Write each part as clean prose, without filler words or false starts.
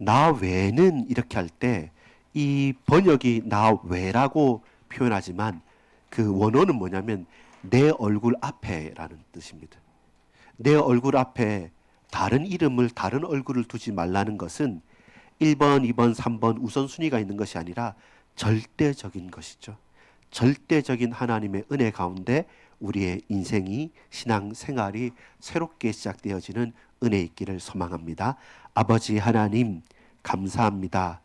나 외는 이렇게 할 때 이 번역이 나 외라고 표현하지만 그 원어는 뭐냐면 내 얼굴 앞에라는 뜻입니다. 내 얼굴 앞에 다른 이름을 다른 얼굴을 두지 말라는 것은 1번, 2번, 3번 우선순위가 있는 것이 아니라 절대적인 것이죠. 절대적인 하나님의 은혜 가운데 우리의 인생이 신앙 생활이 새롭게 시작되어지는 은혜 있기를 소망합니다. 아버지 하나님 감사합니다.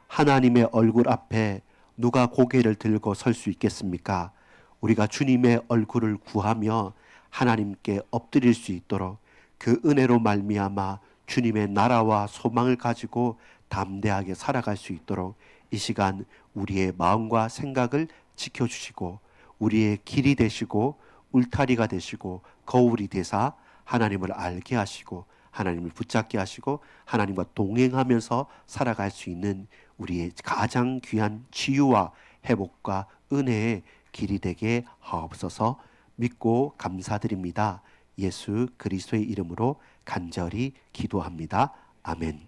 하나님의 얼굴 앞에 누가 고개를 들고 설 수 있겠습니까? 우리가 주님의 얼굴을 구하며 하나님께 엎드릴 수 있도록 그 은혜로 말미암아 주님의 나라와 소망을 가지고 담대하게 살아갈 수 있도록 이 시간 우리의 마음과 생각을 지켜주시고 우리의 길이 되시고 울타리가 되시고 거울이 되사 하나님을 알게 하시고 하나님을 붙잡게 하시고 하나님과 동행하면서 살아갈 수 있는 우리의 가장 귀한 치유와 회복과 은혜의 길이 되게 하옵소서. 믿고 감사드립니다. 예수 그리스도의 이름으로 간절히 기도합니다. 아멘.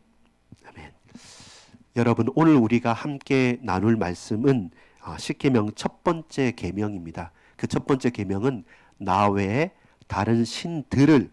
아멘. 여러분, 오늘 우리가 함께 나눌 말씀은 십계명 첫 번째 계명입니다. 그 첫 번째 계명은 나 외에 다른 신들을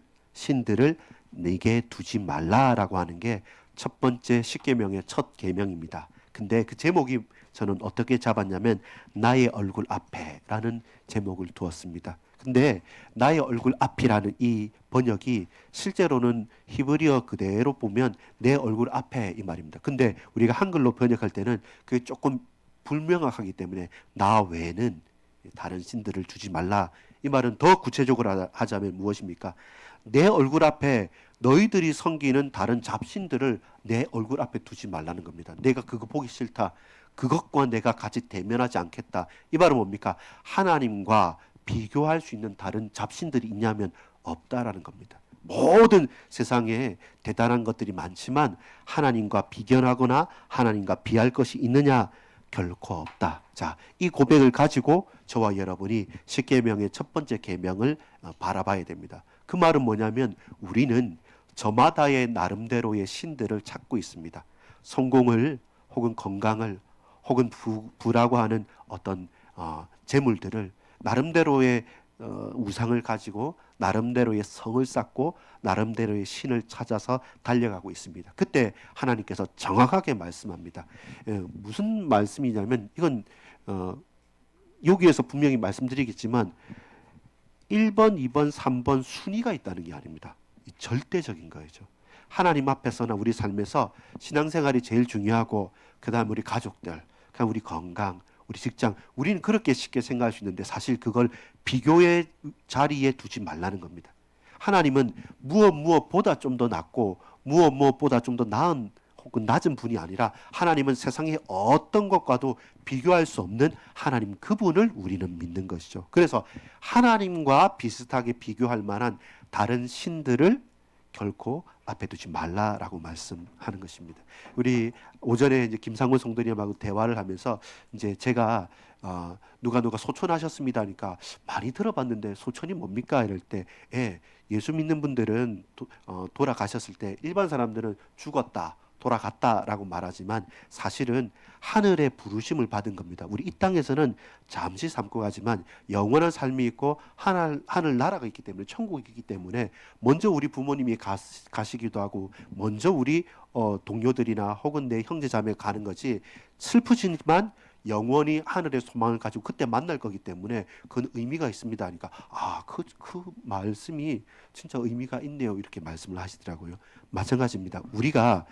네게 두지 말라라고 하는 게 첫 번째 십계명의 첫 계명입니다. 근데 그 제목이 저는 어떻게 잡았냐면 나의 얼굴 앞에라는 제목을 두었습니다. 근데 나의 얼굴 앞이라는 이 번역이 실제로는 히브리어 그대로 보면 내 얼굴 앞에 이 말입니다. 근데 우리가 한글로 번역할 때는 그게 조금 불명확하기 때문에 나 외에는 다른 신들을 두지 말라. 이 말은 더 구체적으로 하자면 무엇입니까? 내 얼굴 앞에 너희들이 섬기는 다른 잡신들을 내 얼굴 앞에 두지 말라는 겁니다. 내가 그거 보기 싫다. 그것과 내가 같이 대면하지 않겠다. 이 말은 뭡니까? 하나님과 비교할 수 있는 다른 잡신들이 있냐면 없다라는 겁니다. 모든 세상에 대단한 것들이 많지만 하나님과 비견하거나 하나님과 비할 것이 있느냐? 결코 없다. 자, 이 고백을 가지고 저와 여러분이 십계명의 첫 번째 계명을 바라봐야 됩니다. 그 말은 뭐냐면 우리는 저마다의 나름대로의 신들을 찾고 있습니다. 성공을 혹은 건강을 혹은 부라고 하는 어떤 재물들을 나름대로의 우상을 가지고 나름대로의 성을 쌓고 나름대로의 신을 찾아서 달려가고 있습니다. 그때 하나님께서 정확하게 말씀합니다. 무슨 말씀이냐면 이건 여기에서 분명히 말씀드리겠지만 1번, 2번, 3번 순위가 있다는 게 아닙니다. 절대적인 거죠. 하나님 앞에서나 우리 삶에서 신앙생활이 제일 중요하고 그 다음 우리 가족들, 그 다음 우리 건강, 우리 직장, 우리는 그렇게 쉽게 생각할 수 있는데 사실 그걸 비교의 자리에 두지 말라는 겁니다. 하나님은 무엇보다 좀 더 낫고 무엇보다 좀 더 나은 혹은 낮은 분이 아니라 하나님은 세상의 어떤 것과도 비교할 수 없는 하나님 그분을 우리는 믿는 것이죠. 그래서 하나님과 비슷하게 비교할 만한 다른 신들을 결코 앞에 두지 말라라고 말씀하는 것입니다. 우리 오전에 이제 김상훈 성도님하고 대화를 하면서 이제 제가 누가 소천하셨습니다 하니까 많이 들어봤는데 소천이 뭡니까 이럴 때 예수 믿는 분들은 돌아가셨을 때 일반 사람들은 죽었다 돌아갔다라고 말하지만 사실은 하늘의 부르심을 받은 겁니다. 우리 이 땅에서는 잠시 삶고 가지만 영원한 삶이 있고 하늘 나라가 있기 때문에 천국이 있기 때문에 먼저 우리 부모님이 가시기도 하고 먼저 우리 동료들이나 혹은 내 형제 자매 가는 거지 슬프지만 영원히 하늘의 소망을 가지고 그때 만날 거기 때문에 그건 의미가 있습니다 하니까 그 말씀이 진짜 의미가 있네요 이렇게 말씀을 하시더라고요. 마찬가지입니다. 우리가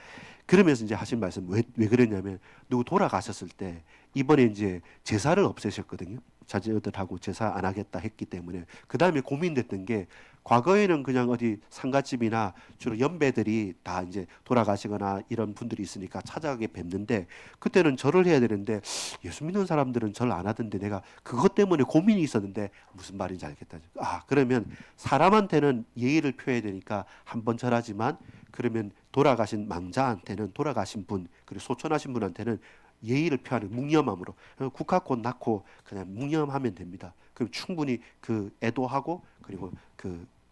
그러면서 이제 하신 말씀 왜 그랬냐면 누구 돌아가셨을 때 이번에 이제 제사를 없애셨거든요. 자녀들하고 제사 안 하겠다 했기 때문에 그 다음에 고민됐던 게 과거에는 그냥 어디 상가집이나 주로 연배들이 다 이제 돌아가시거나 이런 분들이 있으니까 찾아가게 뵙는데 그때는 절을 해야 되는데 예수 믿는 사람들은 절 안 하던데 내가 그것 때문에 고민이 있었는데 무슨 말인지 알겠다. 그러면 사람한테는 예의를 표해야 되니까 한 번 절하지만 그러면 돌아가신 망자한테는 돌아가신 분 그리고 소천하신 분한테는 예의를 표하는 묵념함으로 국화꽃 낳고 그냥 묵념하면 됩니다. 그럼 충분히 그 애도하고 그리고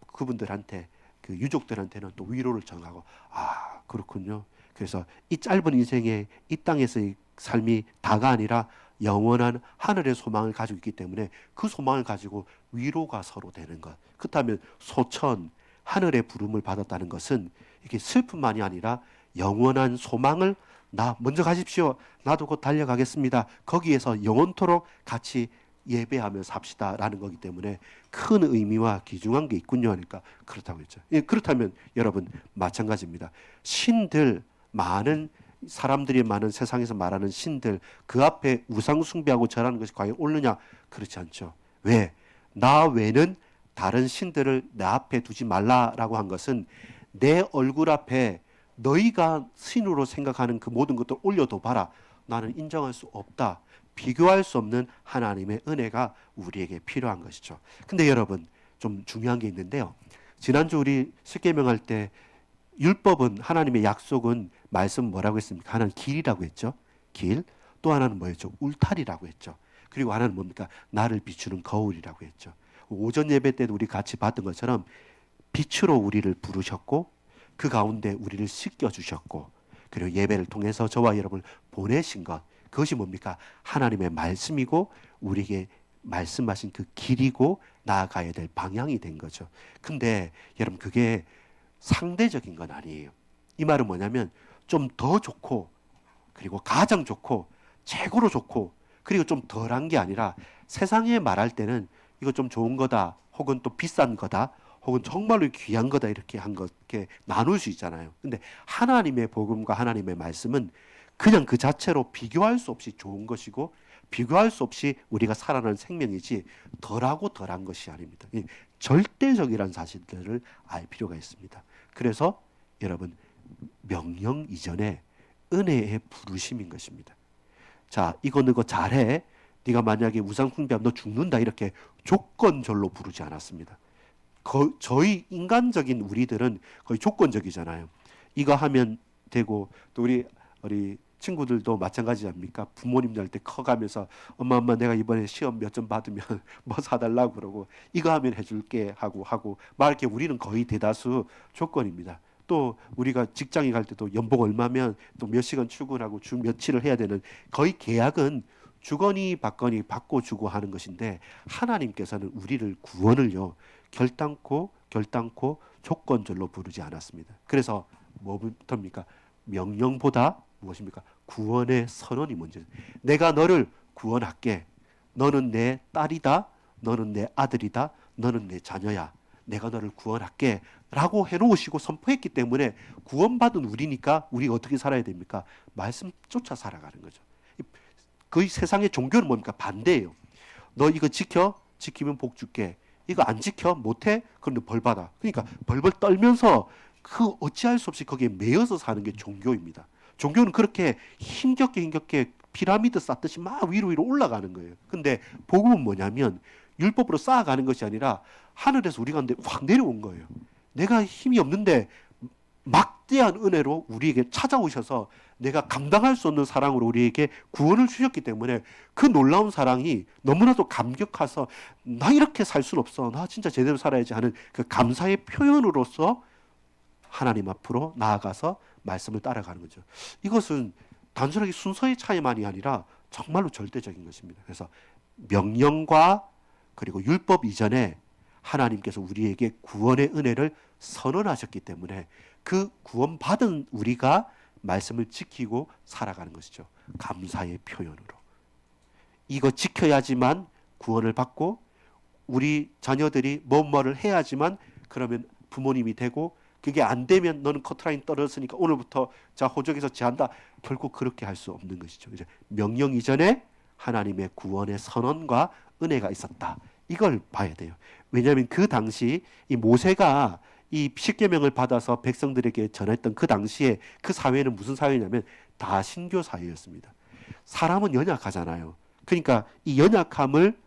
그분들한테 그 유족들한테는 또 위로를 전하고 그렇군요. 그래서 이 짧은 인생에 이 땅에서의 삶이 다가 아니라 영원한 하늘의 소망을 가지고 있기 때문에 그 소망을 가지고 위로가 서로 되는 것. 그렇다면 소천, 하늘의 부름을 받았다는 것은 이게 슬픔만이 아니라 영원한 소망을 나 먼저 가십시오. 나도 곧 달려가겠습니다. 거기에서 영원토록 같이 예배하며 삽시다라는 거기 때문에 큰 의미와 귀중한 게 있군요. 하니까 그렇다고 했죠. 예, 그렇다면 여러분 마찬가지입니다. 신들 많은 사람들이 많은 세상에서 말하는 신들 그 앞에 우상 숭배하고 절하는 것이 과연 옳느냐? 그렇지 않죠. 왜? 나 외에는 다른 신들을 내 앞에 두지 말라라고 한 것은 내 얼굴 앞에 너희가 신으로 생각하는 그 모든 것들 올려도 봐라. 나는 인정할 수 없다. 비교할 수 없는 하나님의 은혜가 우리에게 필요한 것이죠. 근데 여러분 좀 중요한 게 있는데요. 지난주 우리 십계명 할 때 율법은 하나님의 약속은 말씀 뭐라고 했습니까? 하나는 길이라고 했죠. 길. 또 하나는 뭐였죠? 울타리라고 했죠. 그리고 하나는 뭡니까? 나를 비추는 거울이라고 했죠. 오전 예배 때도 우리 같이 봤던 것처럼 빛으로 우리를 부르셨고 그 가운데 우리를 씻겨주셨고 그리고 예배를 통해서 저와 여러분을 보내신 것 그것이 뭡니까? 하나님의 말씀이고 우리에게 말씀하신 그 길이고 나아가야 될 방향이 된 거죠. 근데 여러분 그게 상대적인 건 아니에요. 이 말은 뭐냐면 좀 더 좋고 그리고 가장 좋고 최고로 좋고 그리고 좀 덜한 게 아니라 세상에 말할 때는 이거 좀 좋은 거다 혹은 또 비싼 거다 혹은 정말로 귀한 거다 이렇게 한 것 이렇게 나눌 수 있잖아요. 근데 하나님의 복음과 하나님의 말씀은 그냥 그 자체로 비교할 수 없이 좋은 것이고 비교할 수 없이 우리가 살아나는 생명이지 덜하고 덜한 것이 아닙니다. 절대적이라는 사실들을 알 필요가 있습니다. 그래서 여러분 명령 이전에 은혜의 부르심인 것입니다. 자, 이거 너거 잘해. 네가 만약에 우상 숭배하면 너 죽는다 이렇게 조건절로 부르지 않았습니다. 저희 인간적인 우리들은 거의 조건적이잖아요. 이거 하면 되고 또 우리 친구들도 마찬가지 아닙니까? 부모님들 때 커가면서 엄마 내가 이번에 시험 몇 점 받으면 뭐 사달라고 그러고 이거 하면 해줄게 하고 막 이렇게 우리는 거의 대다수 조건입니다. 또 우리가 직장에 갈 때도 연봉 얼마면 또 몇 시간 출근하고 주 며칠을 해야 되는 거의 계약은 주거니 받거니 받고 주고 하는 것인데 하나님께서는 우리를 구원을요 결단코 조건절로 부르지 않았습니다. 그래서 뭐부터입니까? 명령보다 무엇입니까? 구원의 선언이 먼저. 내가 너를 구원할게. 너는 내 딸이다. 너는 내 아들이다. 너는 내 자녀야. 내가 너를 구원할게. 라고 해놓으시고 선포했기 때문에 구원받은 우리니까 우리가 어떻게 살아야 됩니까? 말씀 쫓아 살아가는 거죠. 거의 세상의 종교는 뭡니까? 반대예요. 너 이거 지키면 복 줄게. 이거 안 지켜? 못해? 그럼 벌 받아. 그러니까 벌벌 떨면서 그 어찌할 수 없이 거기에 매여서 사는 게 종교입니다. 종교는 그렇게 힘겹게 피라미드 쌓듯이 막 위로 올라가는 거예요. 근데 복음은 뭐냐면 율법으로 쌓아가는 것이 아니라 하늘에서 우리 가운데 확 내려온 거예요. 내가 힘이 없는데 막대한 은혜로 우리에게 찾아오셔서 내가 감당할 수 없는 사랑으로 우리에게 구원을 주셨기 때문에 그 놀라운 사랑이 너무나도 감격해서 나 이렇게 살 수는 없어. 나 진짜 제대로 살아야지 하는 그 감사의 표현으로서 하나님 앞으로 나아가서 말씀을 따라가는 거죠. 이것은 단순하게 순서의 차이만이 아니라 정말로 절대적인 것입니다. 그래서 명령과 그리고 율법 이전에 하나님께서 우리에게 구원의 은혜를 선언하셨기 때문에 그 구원받은 우리가 말씀을 지키고 살아가는 것이죠. 감사의 표현으로. 이거 지켜야지만 구원을 받고 우리 자녀들이 뭐를 해야지만 그러면 부모님이 되고 그게 안 되면 너는 커트라인 떨어졌으니까 오늘부터 자 호적에서 제한다. 결국 그렇게 할 수 없는 것이죠. 이제 명령 이전에 하나님의 구원의 선언과 은혜가 있었다. 이걸 봐야 돼요. 왜냐하면 그 당시 이 모세가 이 십계명을 받아서 백성들에게 전했던 그 당시에 그 사회는 무슨 사회냐면 다신교 사회였습니다. 사람은 연약하잖아요. 그러니까 이 연약함을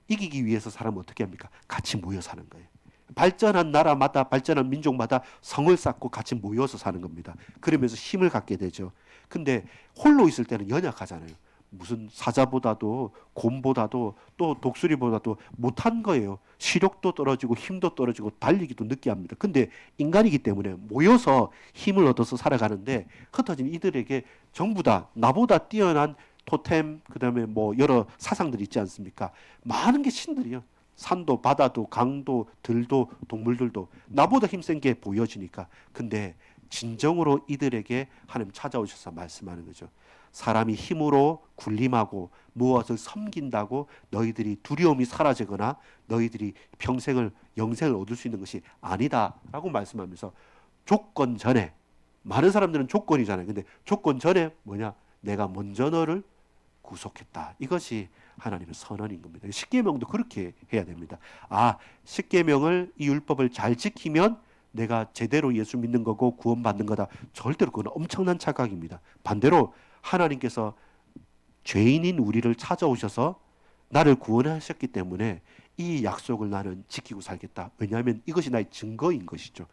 이기기 위해서 사람은 어떻게 합니까? 같이 모여 사는 거예요. 발전한 나라마다 발전한 민족마다 성을 쌓고 같이 모여서 사는 겁니다. 그러면서 힘을 갖게 되죠. 근데 홀로 있을 때는 연약하잖아요. 무슨 사자보다도 곰보다도 또 독수리보다도 못한 거예요. 시력도 떨어지고 힘도 떨어지고 달리기도 늦게 합니다. 근데 인간이기 때문에 모여서 힘을 얻어서 살아가는데 흩어진 이들에게 전부 다 나보다 뛰어난 토템 그다음에 뭐 여러 사상들이 있지 않습니까? 많은 게 신들이요. 산도 바다도 강도 들도 동물들도 나보다 힘센 게 보여지니까. 근데 진정으로 이들에게 하나님 찾아오셔서 말씀하는 거죠. 사람이 힘으로 군림하고 무엇을 섬긴다고 너희들이 두려움이 사라지거나 너희들이 평생을 영생을 얻을 수 있는 것이 아니다라고 말씀하면서 조건 전에, 많은 사람들은 조건이잖아요. 근데 조건 전에 뭐냐? 내가 먼저 너를 구속했다. 이것이 하나님의 선언인 겁니다. 십계명도 그렇게 해야 됩니다. 아, 십계명을 이 율법을 잘 지키면 내가 제대로 예수 믿는 거고 구원받는 거다. 절대로 그건 엄청난 착각입니다. 반대로 하나님께서 죄인인 우리를 찾아오셔서 나를 구원하셨기 때문에 이 약속을 나는 지키고 살겠다. 왜냐하면 이것이 나의 증거인 것이죠.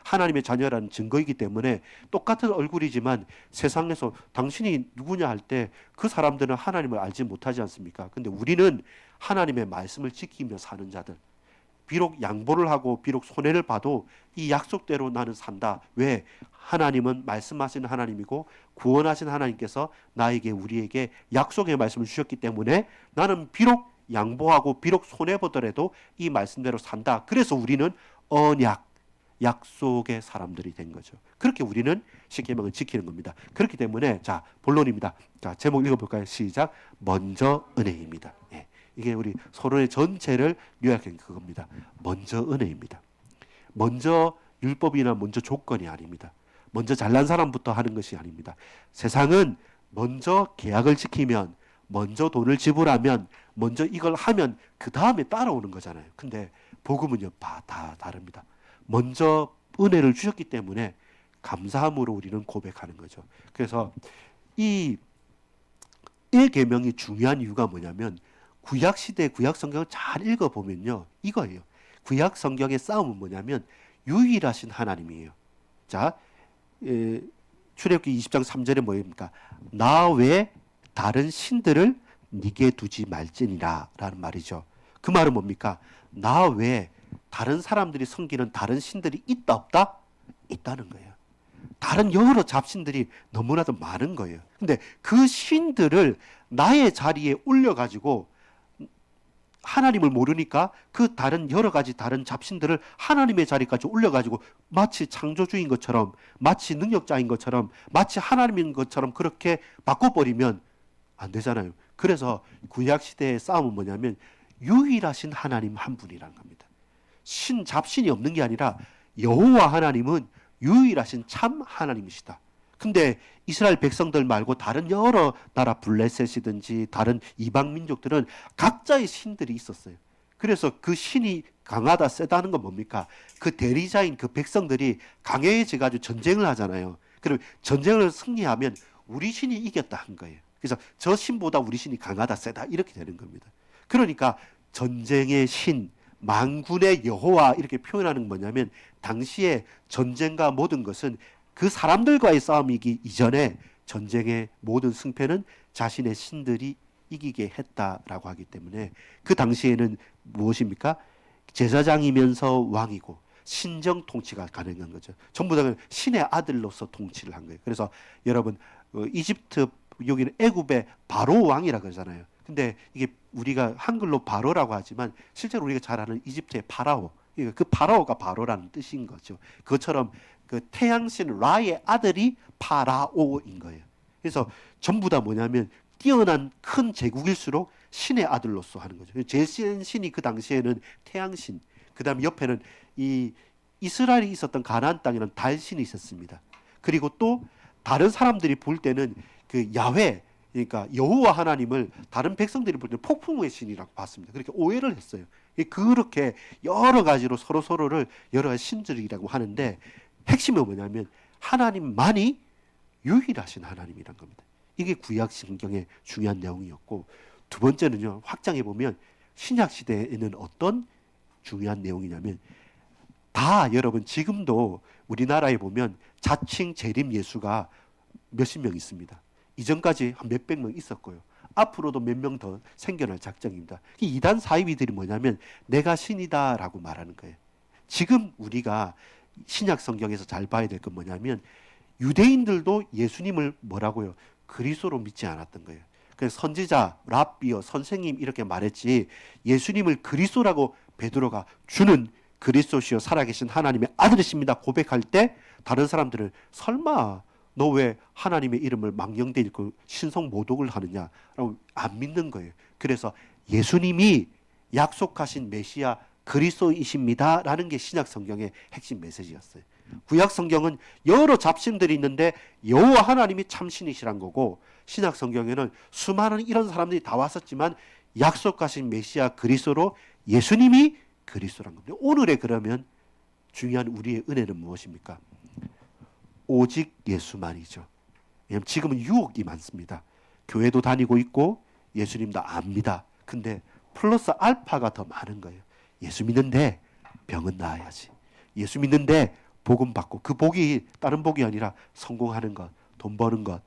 하나님의 자녀라는 증거이기 때문에 똑같은 얼굴이지만 세상에서 당신이 누구냐 할 때 그 사람들은 하나님을 알지 못하지 않습니까? 근데 우리는 하나님의 말씀을 지키며 사는 자들. 비록 양보를 하고 비록 손해를 봐도 이 약속대로 나는 산다. 왜? 하나님은 말씀하시는 하나님이고 구원하신 하나님께서 나에게 우리에게 약속의 말씀을 주셨기 때문에 나는 비록 양보하고 비록 손해보더라도 이 말씀대로 산다. 그래서 우리는 언약, 약속의 사람들이 된 거죠. 그렇게 우리는 십계명을 지키는 겁니다. 그렇기 때문에 자 본론입니다. 자 제목 읽어볼까요? 시작. 먼저 은혜입니다. 예. 이게 우리 서론의 전체를 요약한 그겁니다. 먼저 은혜입니다. 먼저 율법이나 먼저 조건이 아닙니다. 먼저 잘난 사람부터 하는 것이 아닙니다. 세상은 먼저 계약을 지키면, 먼저 돈을 지불하면, 먼저 이걸 하면 그 다음에 따라오는 거잖아요. 근데 복음은요, 다 다릅니다. 먼저 은혜를 주셨기 때문에 감사함으로 우리는 고백하는 거죠. 그래서 이 1계명이 중요한 이유가 뭐냐면 구약 시대 구약 성경을 잘 읽어보면요, 이거예요. 구약 성경의 싸움은 뭐냐면 유일하신 하나님이에요. 자, 출애굽기 20장 3절에 뭐입니까? 나 외 다른 신들을 네게 두지 말지니라 라는 말이죠. 그 말은 뭡니까? 나 외 다른 사람들이 섬기는 다른 신들이 있다 없다? 있다는 거예요. 다른 여러 잡신들이 너무나도 많은 거예요. 근데 그 신들을 나의 자리에 올려가지고 하나님을 모르니까 그 다른 여러 가지 다른 잡신들을 하나님의 자리까지 올려가지고 마치 창조주인 것처럼, 마치 능력자인 것처럼, 마치 하나님인 것처럼 그렇게 바꿔버리면 안 되잖아요. 그래서 구약시대의 싸움은 뭐냐면 유일하신 하나님 한 분이란 겁니다. 잡신이 없는 게 아니라 여호와 하나님은 유일하신 참 하나님이시다. 근데 이스라엘 백성들 말고 다른 여러 나라 블레셋이든지 다른 이방 민족들은 각자의 신들이 있었어요. 그래서 그 신이 강하다 세다는 건 뭡니까? 그 대리자인 그 백성들이 강해져 가지고 전쟁을 하잖아요. 그럼 전쟁을 승리하면 우리 신이 이겼다 한 거예요. 그래서 저 신보다 우리 신이 강하다 세다 이렇게 되는 겁니다. 그러니까 전쟁의 신, 만군의 여호와 이렇게 표현하는 건 뭐냐면 당시에 전쟁과 모든 것은 그 사람들과의 싸움이기 이전에 전쟁의 모든 승패는 자신의 신들이 이기게 했다라고 하기 때문에 그 당시에는 무엇입니까? 제사장이면서 왕이고 신정 통치가 가능한 거죠. 전부 다 신의 아들로서 통치를 한 거예요. 그래서 여러분 이집트 여기는 애굽의 바로 왕이라 그러잖아요. 근데 이게 우리가 한글로 바로라고 하지만 실제로 우리가 잘 아는 이집트의 파라오, 그 파라오가 바로라는 뜻인 거죠. 그것처럼 그 태양신 라의 아들이 파라오인 거예요. 그래서 전부 다 뭐냐면 뛰어난 큰 제국일수록 신의 아들로서 하는 거죠. 제일 센 신이 그 당시에는 태양신, 그 다음 옆에는 이 이스라엘이 있었던 가나안 땅에는 달신이 있었습니다. 그리고 또 다른 사람들이 볼 때는 그 야훼, 그러니까 여호와 하나님을 다른 백성들이 볼 때는 폭풍의 신이라고 봤습니다. 그렇게 오해를 했어요. 그렇게 여러 가지로 서로를 여러 가지 신들이라고 하는데 핵심은 뭐냐면 하나님만이 유일하신 하나님이란 겁니다. 이게 구약 성경의 중요한 내용이었고, 두 번째는요, 확장해 보면 신약 시대에는 어떤 중요한 내용이냐면 다 여러분 지금도 우리나라에 보면 자칭 재림 예수가 몇십 명 있습니다. 이전까지 한 몇백 명 있었고요. 앞으로도 몇 명 더 생겨날 작정입니다. 이 이단 사이비들이 뭐냐면 내가 신이다라고 말하는 거예요. 지금 우리가 신약 성경에서 잘 봐야 될 건 뭐냐면 유대인들도 예수님을 뭐라고요? 그리스도로 믿지 않았던 거예요. 그래서 선지자, 랍비어, 선생님 이렇게 말했지 예수님을 그리스도라고 베드로가 주는 그리스도시요 살아계신 하나님의 아들이십니다 고백할 때 다른 사람들은 설마 너 왜 하나님의 이름을 망령되 읽고 신성 모독을 하느냐라고 안 믿는 거예요. 그래서 예수님이 약속하신 메시아 그리스도이십니다라는 게 신약 성경의 핵심 메시지였어요. 구약 성경은 여러 잡신들이 있는데 여호와 하나님이 참신이시란 거고 신약 성경에는 수많은 이런 사람들이 다 왔었지만 약속하신 메시아 그리스도로 예수님이 그리스도란 겁니다. 오늘의 그러면 중요한 우리의 은혜는 무엇입니까? 오직 예수만이죠. 왜냐하면 지금은 유혹이 많습니다. 교회도 다니고 있고 예수님도 압니다. 근데 플러스 알파가 더 많은 거예요. 예수 믿는데 병은 나아야지. 예수 믿는데 복음 받고 그 복이 다른 복이 아니라 성공하는 것, 돈 버는 것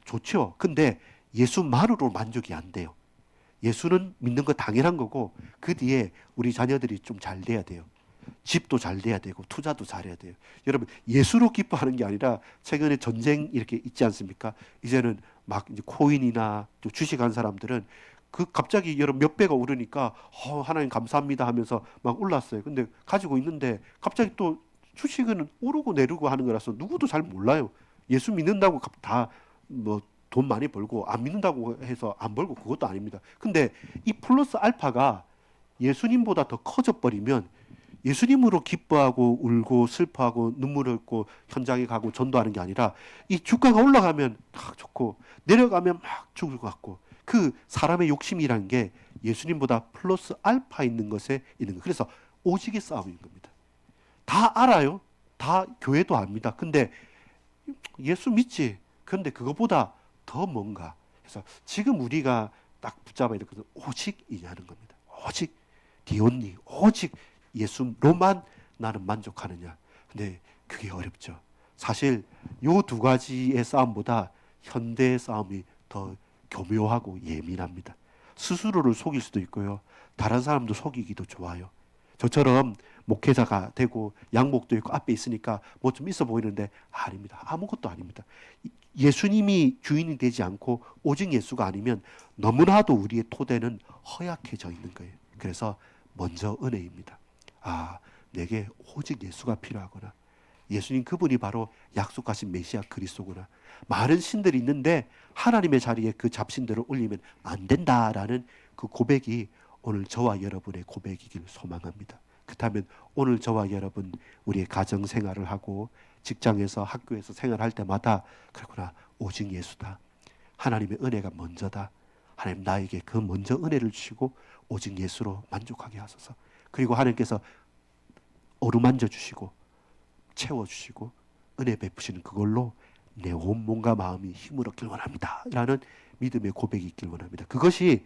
좋죠. 근데 예수만으로 만족이 안 돼요. 예수는 믿는 거 당연한 거고 그 뒤에 우리 자녀들이 좀 잘 돼야 돼요. 집도 잘 돼야 되고 투자도 잘해야 돼요. 여러분 예수로 기뻐하는 게 아니라 최근에 전쟁 이렇게 있지 않습니까? 이제는 막 이제 코인이나 또 주식한 사람들은 그 갑자기 여러분 몇 배가 오르니까 하나님 감사합니다 하면서 막 올랐어요. 근데 가지고 있는데 갑자기 또 주식은 오르고 내리고 하는 거라서 누구도 잘 몰라요. 예수 믿는다고 다 뭐 돈 많이 벌고 안 믿는다고 해서 안 벌고 그것도 아닙니다. 근데 이 플러스 알파가 예수님보다 더 커져 버리면 예수님으로 기뻐하고 울고 슬퍼하고 눈물을 흘고 현장에 가고 전도하는 게 아니라 이 주가가 올라가면 막 좋고 내려가면 막 죽을 것 같고 그 사람의 욕심이라는 게 예수님보다 플러스 알파 있는 것에 있는 거예요. 그래서 오직의 싸움인 겁니다. 다 알아요. 다 교회도 압니다. 근데 예수 믿지. 그런데 그것보다 더 뭔가. 그래서 지금 우리가 딱 붙잡아야 될 것은 오직이냐는 겁니다. 오직 디온니, 오직 예수로만 나는 만족하느냐. 근데 그게 어렵죠. 사실 요 두 가지의 싸움보다 현대의 싸움이 더 교묘하고 예민합니다. 스스로를 속일 수도 있고요. 다른 사람도 속이기도 좋아요. 저처럼 목회자가 되고 양복도 입고 앞에 있으니까 뭐 좀 있어 보이는데 아닙니다. 아무것도 아닙니다. 예수님이 주인이 되지 않고 오직 예수가 아니면 너무나도 우리의 토대는 허약해져 있는 거예요. 그래서 먼저 은혜입니다. 아, 내게 오직 예수가 필요하구나. 예수님 그분이 바로 약속하신 메시아 그리스도구나. 많은 신들이 있는데 하나님의 자리에 그 잡신들을 올리면 안 된다라는 그 고백이 오늘 저와 여러분의 고백이길 소망합니다. 그렇다면 오늘 저와 여러분 우리의 가정 생활을 하고 직장에서 학교에서 생활할 때마다 그렇구나. 오직 예수다. 하나님의 은혜가 먼저다. 하나님 나에게 그 먼저 은혜를 주시고 오직 예수로 만족하게 하소서. 그리고 하나님께서 어루만져 주시고 채워주시고 은혜 베푸시는 그걸로 내 온몸과 마음이 힘을 얻길 원합니다 라는 믿음의 고백이 있길 원합니다. 그것이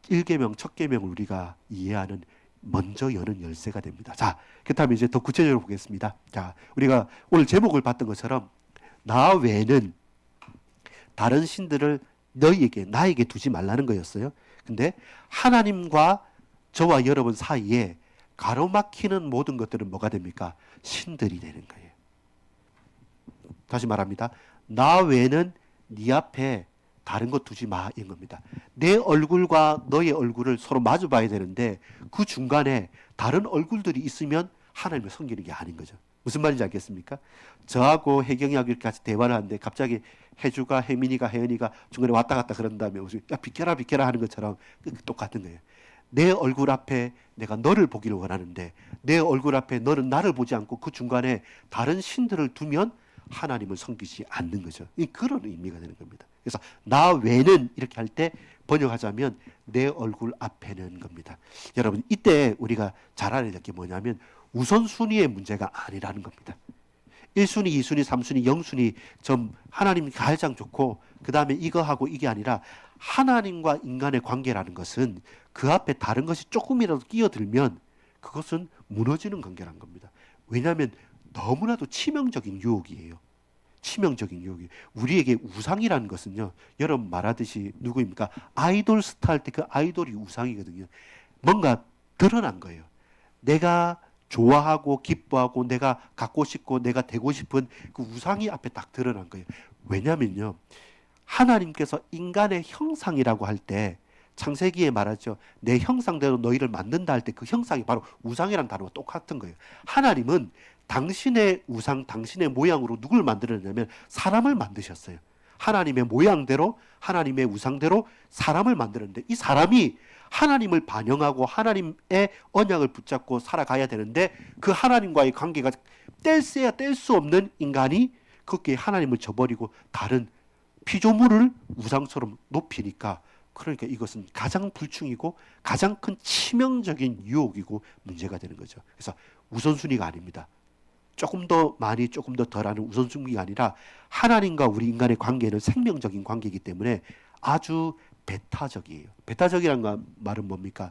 1계명 첫 계명을 우리가 이해하는 먼저 여는 열쇠가 됩니다. 자, 그렇다면 이제 더 구체적으로 보겠습니다. 자, 우리가 오늘 제목을 봤던 것처럼 나 외에는 다른 신들을 너희에게 나에게 두지 말라는 거였어요. 근데 하나님과 저와 여러분 사이에 가로막히는 모든 것들은 뭐가 됩니까? 신들이 되는 거예요. 다시 말합니다. 나 외에는 네 앞에 다른 것 두지 마 이런 겁니다. 내 얼굴과 너의 얼굴을 서로 마주 봐야 되는데 그 중간에 다른 얼굴들이 있으면 하나님을 섬기는 게 아닌 거죠. 무슨 말인지 알겠습니까? 저하고 혜경이하고 이렇게 같이 대화를 하는데 갑자기 혜주가 혜민이가 혜연이가 중간에 왔다 갔다 그런 다음에 야 비켜라 비켜라 하는 것처럼 똑같은 거예요. 내 얼굴 앞에 내가 너를 보기를 원하는데 내 얼굴 앞에 너는 나를 보지 않고 그 중간에 다른 신들을 두면 하나님을 섬기지 않는 거죠. 그런 의미가 되는 겁니다. 그래서 나 외는 이렇게 할 때 번역하자면 내 얼굴 앞에는 겁니다. 여러분 이때 우리가 잘 알아야 될 게 뭐냐면 우선순위의 문제가 아니라는 겁니다. 1순위, 2순위, 3순위, 0순위 좀 하나님 가장 좋고 그 다음에 이거 하고 이게 아니라 하나님과 인간의 관계라는 것은 그 앞에 다른 것이 조금이라도 끼어들면 그것은 무너지는 관계라는 겁니다. 왜냐하면 너무나도 치명적인 유혹이에요. 치명적인 유혹이. 우리에게 우상이라는 것은요, 여러분 말하듯이 누구입니까? 아이돌 스타 할 때 그 아이돌이 우상이거든요. 뭔가 드러난 거예요. 내가 좋아하고 기뻐하고 내가 갖고 싶고 내가 되고 싶은 그 우상이 앞에 딱 드러난 거예요. 왜냐면요, 하나님께서 인간의 형상이라고 할 때 창세기에 말하죠. 내 형상대로 너희를 만든다 할 때 그 형상이 바로 우상이라는 단어와 똑같은 거예요. 하나님은 당신의 우상, 당신의 모양으로 누굴 만들었냐면 사람을 만드셨어요. 하나님의 모양대로, 하나님의 우상대로 사람을 만들었는데 이 사람이 하나님을 반영하고 하나님의 언약을 붙잡고 살아가야 되는데 그 하나님과의 관계가 뗄래야 뗄 수 없는 인간이 거기에 하나님을 저버리고 다른 피조물을 우상처럼 높이니까, 그러니까 이것은 가장 불충이고 가장 큰 치명적인 유혹이고 문제가 되는 거죠. 그래서 우선순위가 아닙니다. 조금 더 많이 조금 더 덜하는 우선순위가 아니라 하나님과 우리 인간의 관계는 생명적인 관계이기 때문에 아주 배타적이에요. 배타적이라는 말은 뭡니까?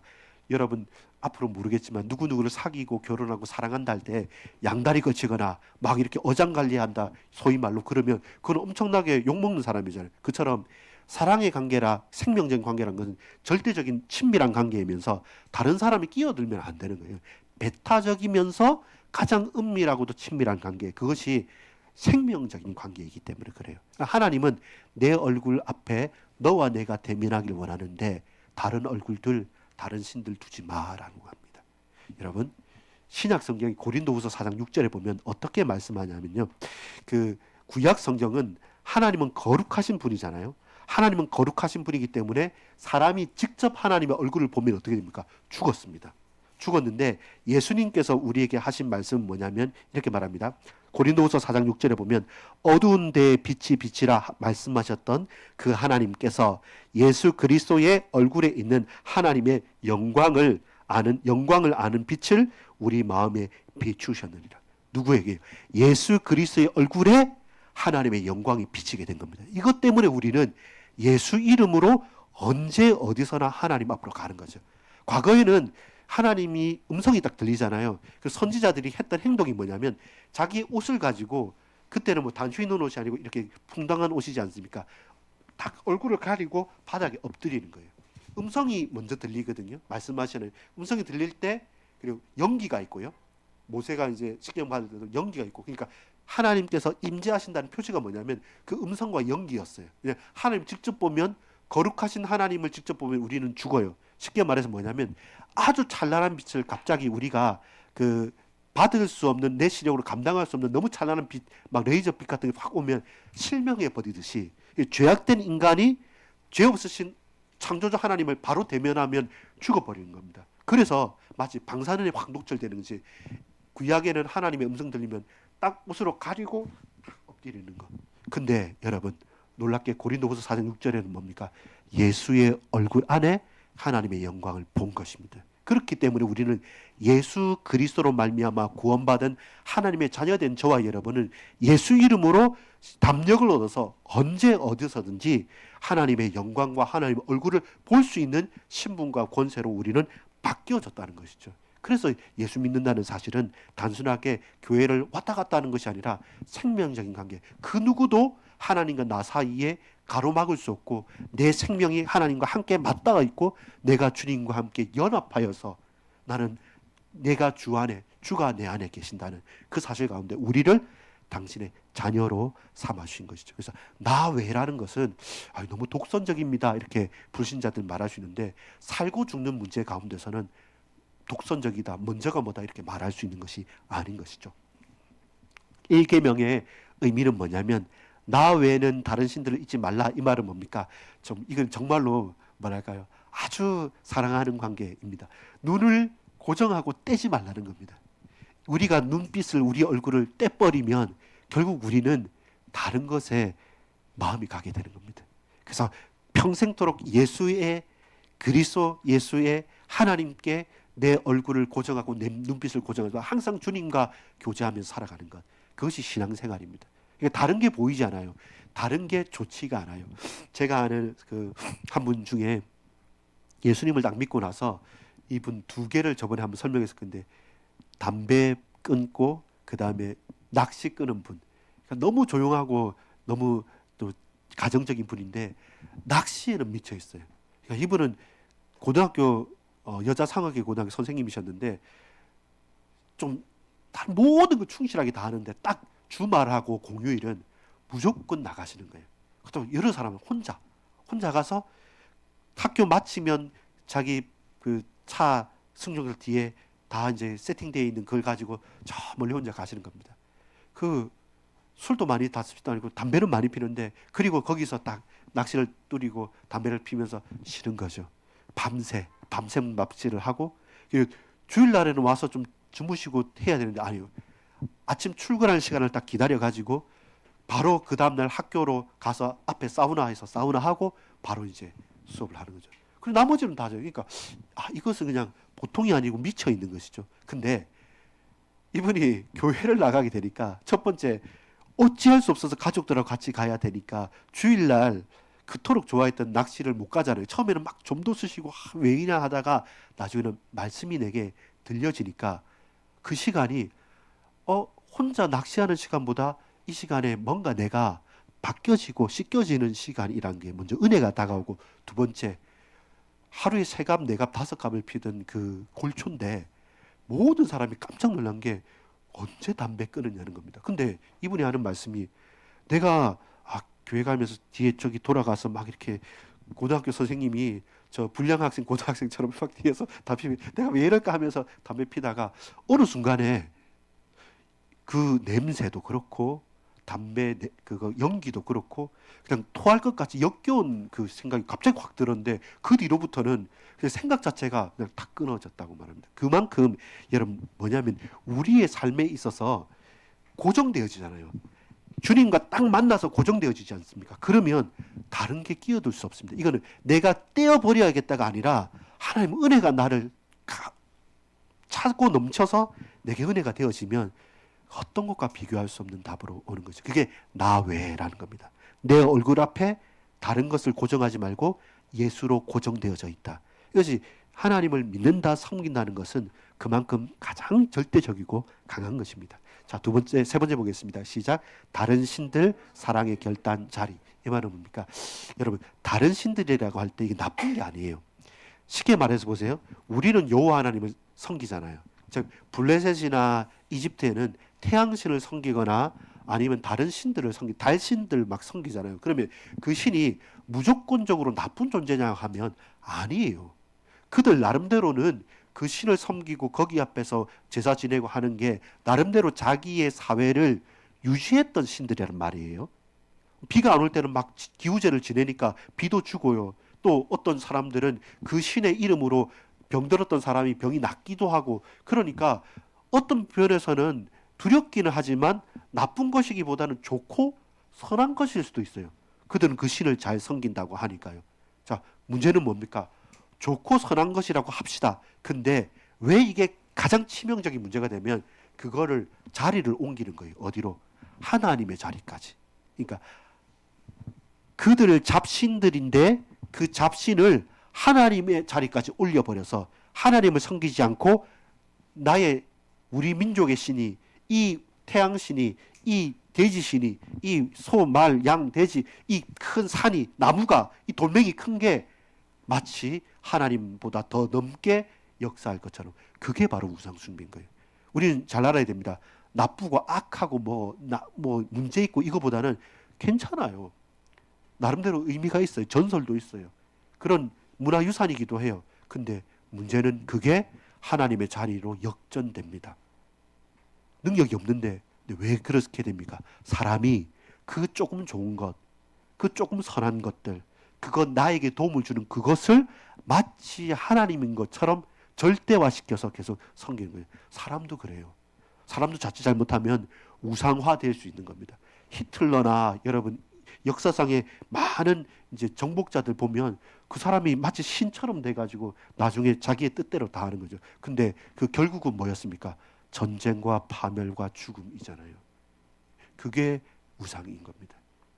여러분 앞으로 모르겠지만 누구누구를 사귀고 결혼하고 사랑한다 할 때 양다리 거치거나 막 이렇게 어장관리한다 소위 말로 그러면 그건 엄청나게 욕먹는 사람이잖아요. 그처럼 사랑의 관계라 생명적인 관계란 것은 절대적인 친밀한 관계이면서 다른 사람이 끼어들면 안 되는 거예요. 배타적이면서 가장 은밀하고도 친밀한 관계, 그것이 생명적인 관계이기 때문에 그래요. 하나님은 내 얼굴 앞에 너와 내가 대면하길 원하는데 다른 얼굴들, 다른 신들 두지 마라고 합니다. 여러분, 신약 성경이 고린도후서 4장 6절에 보면 어떻게 말씀하냐면요. 그 구약 성경은 하나님은 거룩하신 분이잖아요. 하나님은 거룩하신 분이기 때문에 사람이 직접 하나님의 얼굴을 보면 어떻게 됩니까? 죽었습니다. 죽었는데 예수님께서 우리에게 하신 말씀은 뭐냐면 이렇게 말합니다. 고린도후서 4장 6절에 보면 어두운 데에 빛이 비치라 말씀하셨던 그 하나님께서 예수 그리스도의 얼굴에 있는 하나님의 영광을 아는 빛을 우리 마음에 비추셨느니라. 누구에게? 예수 그리스도의 얼굴에 하나님의 영광이 비치게 된 겁니다. 이것 때문에 우리는 예수 이름으로 언제 어디서나 하나님 앞으로 가는 거죠. 과거에는 하나님이 음성이 딱 들리잖아요. 그 선지자들이 했던 행동이 뭐냐면 자기 옷을 가지고, 그때는 뭐 단추 있는 옷이 아니고 이렇게 풍당한 옷이지 않습니까? 딱 얼굴을 가리고 바닥에 엎드리는 거예요. 음성이 먼저 들리거든요. 말씀하시는 음성이 들릴 때, 그리고 연기가 있고요. 모세가 이제 식경 받을 때도 연기가 있고, 그러니까 하나님께서 임재하신다는 표시가 뭐냐면 그 음성과 연기였어요. 하나님 직접 보면, 거룩하신 하나님을 직접 보면 우리는 죽어요. 쉽게 말해서 뭐냐면 아주 찬란한 빛을 갑자기 우리가 그 받을 수 없는, 내 시력으로 감당할 수 없는 너무 찬란한 빛, 막 레이저 빛 같은 게 확 오면 실명해 버리듯이 죄악된 인간이 죄 없으신 창조주 하나님을 바로 대면하면 죽어버리는 겁니다. 그래서 마치 방사능에 확 녹철되는 것이, 구약에는 하나님의 음성 들리면 딱 옷으로 가리고 엎드리는 거. 근데 여러분 놀랍게 고린도후서 4장 6절에는 뭡니까? 예수의 얼굴 안에 하나님의 영광을 본 것입니다. 그렇기 때문에 우리는 예수 그리스도로 말미암아 구원받은 하나님의 자녀된 저와 여러분은 예수 이름으로 담력을 얻어서 언제 어디서든지 하나님의 영광과 하나님의 얼굴을 볼 수 있는 신분과 권세로 우리는 바뀌어졌다는 것이죠. 그래서 예수 믿는다는 사실은 단순하게 교회를 왔다 갔다 하는 것이 아니라 생명적인 관계, 그 누구도 하나님과 나 사이에 가로막을 수 없고 내 생명이 하나님과 함께 맞닿아 있고 내가 주님과 함께 연합하여서 나는 내가 주 안에, 주가 내 안에 계신다는 그 사실 가운데 우리를 당신의 자녀로 삼아 주신 것이죠. 그래서 나 외라는 것은 너무 독선적입니다 이렇게 불신자들 말하시는데, 살고 죽는 문제 가운데서는 독선적이다, 먼저가 뭐다 이렇게 말할 수 있는 것이 아닌 것이죠. 1계명의 의미는 뭐냐면 나 외에는 다른 신들을 잊지 말라, 이 말은 뭡니까? 이건 정말로 뭐랄까요? 아주 사랑하는 관계입니다. 눈을 고정하고 떼지 말라는 겁니다. 우리가 눈빛을, 우리 얼굴을 떼버리면 결국 우리는 다른 것에 마음이 가게 되는 겁니다. 그래서 평생토록 예수의 그리스도, 예수의 하나님께 내 얼굴을 고정하고 내 눈빛을 고정해서 항상 주님과 교제하면서 살아가는 것, 그것이 신앙생활입니다. 다른 게 보이지 않아요. 다른 게 좋지가 않아요. 제가 아는 그 한 분 중에 예수님을 딱 믿고 나서 이분 두 개를 저번에 한번 설명했을 건데, 담배 끊고 그 다음에 낚시 끄는 분, 너무 조용하고 너무 또 가정적인 분인데 낚시에는 미쳐 있어요. 그러니까 이분은 고등학교 여자 상학의 고등학교 선생님이셨는데 좀 다른 모든 걸 충실하게 다 하는데 딱 주말하고 공휴일은 무조건 나가시는 거예요. 또 여러 사람은 혼자 가서 학교 마치면 자기 그 차 승용차 뒤에 다 이제 세팅되어 있는 걸 가지고 저 멀리 혼자 가시는 겁니다. 그 술도 많이 다습니다 아니고 담배는 많이 피는데 그리고 거기서 딱 낚시를 뚜리고 담배를 피면서 쉬는 거죠. 밤새 납치를 하고 주일날에는 와서 좀 주무시고 해야 되는데 아니요. 아침 출근하는 시간을 딱 기다려 가지고 바로 그 다음날 학교로 가서 앞에 사우나에서 사우나하고 바로 이제 수업을 하는 거죠. 그리고 나머지는 다죠. 그러니까 이것은 그냥 보통이 아니고 미쳐 있는 것이죠. 근데 이분이 교회를 나가게 되니까 첫 번째 어찌할 수 없어서 가족들하고 같이 가야 되니까 주일날 그토록 좋아했던 낚시를 못 가잖아요. 처음에는 막 좀도 쓰시고 왜이냐 하다가 나중에는 말씀이 내게 들려지니까 그 시간이 혼자 낚시하는 시간보다 이 시간에 뭔가 내가 바뀌어지고 씻겨지는 시간이란 게 먼저 은혜가 다가오고 두 번째 하루에 세 갑, 네 갑, 다섯 갑을 피던 그 골초인데 모든 사람이 깜짝 놀란 게 언제 담배 끊느냐는 겁니다. 근데 이분이 하는 말씀이 내가 교회 가면서 뒤에 저기 돌아가서 막 이렇게 고등학교 선생님이 저 불량 학생 고등학생처럼 막 뒤에서 담배 내가 왜 이럴까 하면서 담배 피다가 어느 순간에 그 냄새도 그렇고 담배 그거 연기도 그렇고 그냥 토할 것 같이 역겨운 그 생각이 갑자기 확 들었는데 그 뒤로부터는 그 생각 자체가 그냥 다 끊어졌다고 말합니다. 그만큼 여러분 뭐냐면 우리의 삶에 있어서 고정되어지잖아요. 주님과 딱 만나서 고정되어지지 않습니까? 그러면 다른 게 끼어들 수 없습니다. 이거는 내가 떼어버려야겠다가 아니라 하나님 은혜가 나를 차고 넘쳐서 내게 은혜가 되어지면 어떤 것과 비교할 수 없는 답으로 오는 거죠. 그게 나 외라는 겁니다. 내 얼굴 앞에 다른 것을 고정하지 말고 예수로 고정되어져 있다. 이것이 하나님을 믿는다, 섬긴다는 것은 그만큼 가장 절대적이고 강한 것입니다. 자, 세 번째 보겠습니다. 시작. 다른 신들 사랑의 결단 자리. 이 말은 뭡니까? 여러분, 다른 신들이라고 할 때 이게 나쁜 게 아니에요. 쉽게 말해서 보세요. 우리는 여호와 하나님을 섬기잖아요. 즉 블레셋이나 이집트에는 태양신을 섬기거나 아니면 다른 신들을 달신들 막 섬기잖아요. 그러면 그 신이 무조건적으로 나쁜 존재냐 하면 아니에요. 그들 나름대로는 그 신을 섬기고 거기 앞에서 제사 지내고 하는 게 나름대로 자기의 사회를 유지했던 신들이란 말이에요. 비가 안 올 때는 막 기우제를 지내니까 비도 주고요. 또 어떤 사람들은 그 신의 이름으로 병들었던 사람이 병이 낫기도 하고 그러니까 어떤 면에서는 두렵기는 하지만 나쁜 것이기보다는 좋고 선한 것일 수도 있어요. 그들은 그 신을 잘 섬긴다고 하니까요. 자, 문제는 뭡니까? 좋고 선한 것이라고 합시다. 근데 왜 이게 가장 치명적인 문제가 되면 그거를 자리를 옮기는 거예요. 어디로? 하나님의 자리까지. 그러니까 그들을 잡신들인데 그 잡신을 하나님의 자리까지 올려버려서 하나님을 섬기지 않고 우리 민족의 신이 이 태양신이 이 돼지신이 이 소, 말, 양, 돼지 이 큰 산이 나무가 이 돌멩이 큰 게 마치 하나님보다 더 넘게 역사할 것처럼 그게 바로 우상숭배인 거예요. 우리는 잘 알아야 됩니다. 나쁘고 악하고 뭐 문제 있고 이거보다는 괜찮아요. 나름대로 의미가 있어요. 전설도 있어요. 그런 문화유산이기도 해요. 근데 문제는 그게 하나님의 자리로 역전됩니다. 능력이 없는데 왜 그렇게 됩니까? 사람이 그 조금 좋은 것, 그 조금 선한 것들, 그것 나에게 도움을 주는 그것을 마치 하나님인 것처럼 절대화시켜서 계속 섬기는 거예요. 사람도 그래요. 사람도 자칫 잘못하면 우상화될 수 있는 겁니다. 히틀러나 여러분 역사상의 많은 이제 정복자들 보면 그 사람이 마치 신처럼 돼가지고 나중에 자기의 뜻대로 다 하는 거죠. 근데 그 결국은 뭐였습니까? 전쟁과 파멸과 죽음이잖아요. 그게 우상인 겁니다.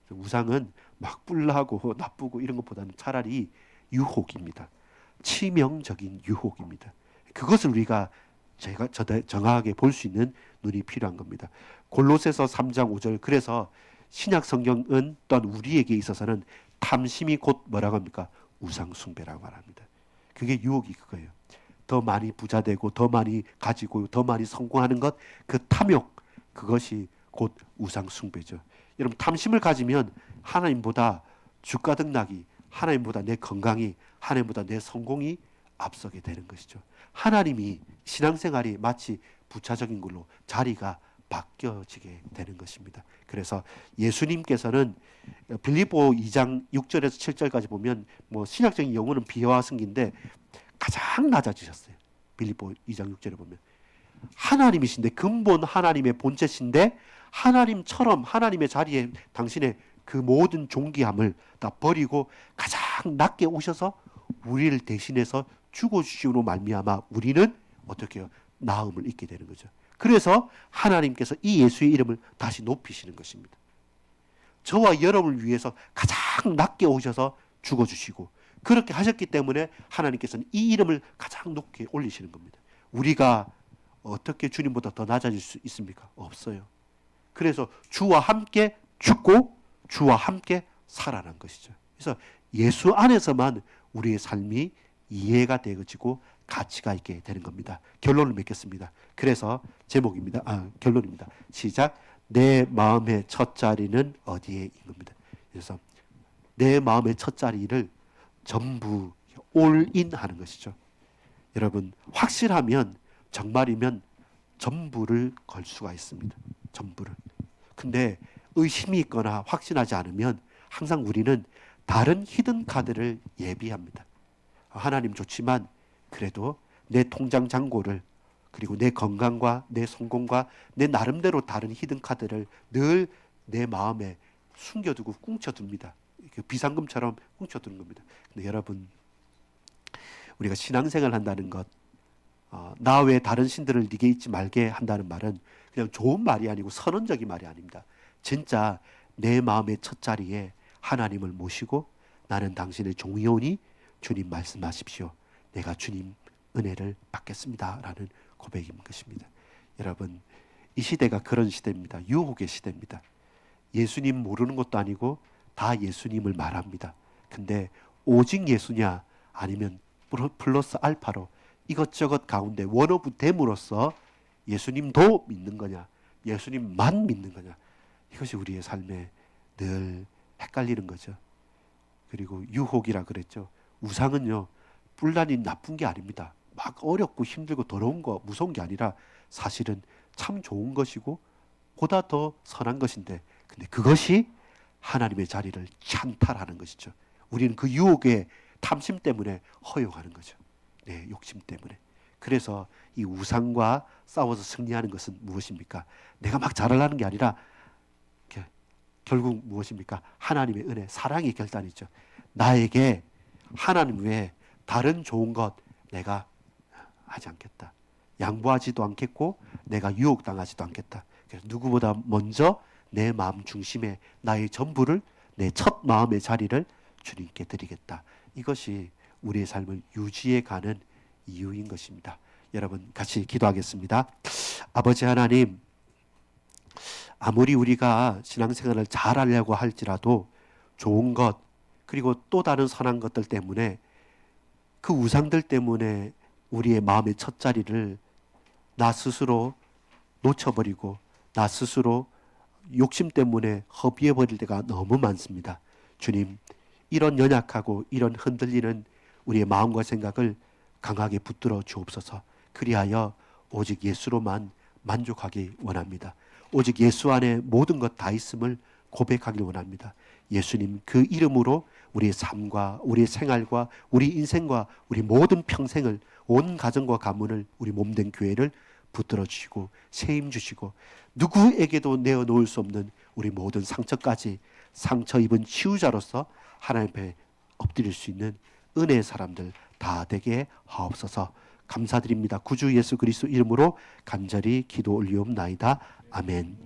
우상은 막 뿔나고 나쁘고 이런 것보다는 차라리 유혹입니다. 치명적인 유혹입니다. 그것을 우리가 제가 정확하게 볼 수 있는 눈이 필요한 겁니다. 골로새서 3장 5절. 그래서 신약 성경은 또한 우리에게 있어서는 탐심이 곧 뭐라고 합니까? 우상 숭배라고 말합니다. 그게 유혹이 그거예요. 더 많이 부자되고 더 많이 가지고 더 많이 성공하는 것, 그 탐욕, 그것이 곧 우상 숭배죠. 여러분, 탐심을 가지면 하나님보다 주가 등락이, 하나님보다 내 건강이, 하나님보다 내 성공이 앞서게 되는 것이죠. 하나님이, 신앙생활이 마치 부차적인 걸로 자리가 바뀌어지게 되는 것입니다. 그래서 예수님께서는 빌립보 2장 6절에서 7절까지 보면 뭐 신약적인 용어는 비화와 승기인데 가장 낮아지셨어요. 빌립보 2장 6절에 보면 하나님이신데, 근본 하나님의 본체신데 하나님처럼 하나님의 자리에 당신의 그 모든 존귀함을 다 버리고 가장 낮게 오셔서 우리를 대신해서 죽어주심으로 말미암아 우리는 어떻게 해요? 나음을 잊게 되는 거죠. 그래서 하나님께서 이 예수의 이름을 다시 높이시는 것입니다. 저와 여러분을 위해서 가장 낮게 오셔서 죽어주시고, 그렇게 하셨기 때문에 하나님께서는 이 이름을 가장 높게 올리시는 겁니다. 우리가 어떻게 주님보다 더 낮아질 수 있습니까? 없어요. 그래서 주와 함께 죽고 주와 함께 살아난 것이죠. 그래서 예수 안에서만 우리의 삶이 이해가 되어지고 가치가 있게 되는 겁니다. 결론을 맺겠습니다. 그래서 제목입니다. 결론입니다. 시작. 내 마음의 첫 자리는 어디에인 겁니다. 그래서 내 마음의 첫 자리를 전부 올인 하는 것이죠. 여러분, 확실하면, 정말이면 전부를 걸 수가 있습니다. 전부를. 근데 의심이 있거나 확신하지 않으면 항상 우리는 다른 히든 카드를 예비합니다. 하나님 좋지만 그래도 내 통장 잔고를, 그리고 내 건강과 내 성공과 내 나름대로 다른 히든 카드를 늘 내 마음에 숨겨두고 꿍쳐둡니다. 비상금처럼 꿍쳐두는 겁니다. 근데 여러분, 우리가 신앙생활을 한다는 것, 나 외에 다른 신들을 네게 잊지 말게 한다는 말은 그냥 좋은 말이 아니고 선언적인 말이 아닙니다. 진짜 내 마음의 첫 자리에 하나님을 모시고 나는 당신의 종이오니 주님 말씀하십시오. 내가 주님 은혜를 받겠습니다. 라는 고백인 것입니다. 여러분, 이 시대가 그런 시대입니다. 유혹의 시대입니다. 예수님 모르는 것도 아니고 다 예수님을 말합니다. 근데 오직 예수냐 아니면 플러스 알파로 이것저것 가운데 원오브 됨으로써 예수님도 믿는 거냐, 예수님만 믿는 거냐, 이것이 우리의 삶에 늘 헷갈리는 거죠. 그리고 유혹이라 그랬죠. 우상은요, 뿔나니 나쁜 게 아닙니다. 막 어렵고 힘들고 더러운 거, 무서운 게 아니라 사실은 참 좋은 것이고 보다 더 선한 것인데, 근데 그것이 하나님의 자리를 찬탈하는 것이죠. 우리는 그 유혹의 탐심 때문에 허용하는 거죠. 네, 욕심 때문에. 그래서 이 우상과 싸워서 승리하는 것은 무엇입니까? 내가 막 잘하려는 게 아니라 결국 무엇입니까? 하나님의 은혜, 사랑의 결단이죠. 나에게 하나님 외에 다른 좋은 것 내가 하지 않겠다. 양보하지도 않겠고 내가 유혹당하지도 않겠다. 그래서 누구보다 먼저 내 마음 중심에 나의 전부를, 내 첫 마음의 자리를 주님께 드리겠다. 이것이 우리의 삶을 유지해가는 이유인 것입니다. 여러분, 같이 기도하겠습니다. 아버지 하나님, 아무리 우리가 신앙생활을 잘하려고 할지라도 좋은 것, 그리고 또 다른 선한 것들 때문에, 그 우상들 때문에 우리의 마음의 첫 자리를 나 스스로 놓쳐버리고 나 스스로 욕심 때문에 허비해버릴 때가 너무 많습니다. 주님, 이런 연약하고 이런 흔들리는 우리의 마음과 생각을 강하게 붙들어 주옵소서. 그리하여 오직 예수로만 만족하기 원합니다. 오직 예수 안에 모든 것 다 있음을 고백하길 원합니다. 예수님 그 이름으로 우리의 삶과 우리의 생활과 우리 인생과 우리 모든 평생을, 온 가정과 가문을, 우리 몸된 교회를 붙들어 주시고 세임 주시고 누구에게도 내어놓을 수 없는 우리 모든 상처까지 상처 입은 치유자로서 하나님 앞에 엎드릴 수 있는 은혜의 사람들 다 되게 하옵소서. 감사드립니다. 구주 예수 그리스도 이름으로 간절히 기도 올리옵나이다. 아멘.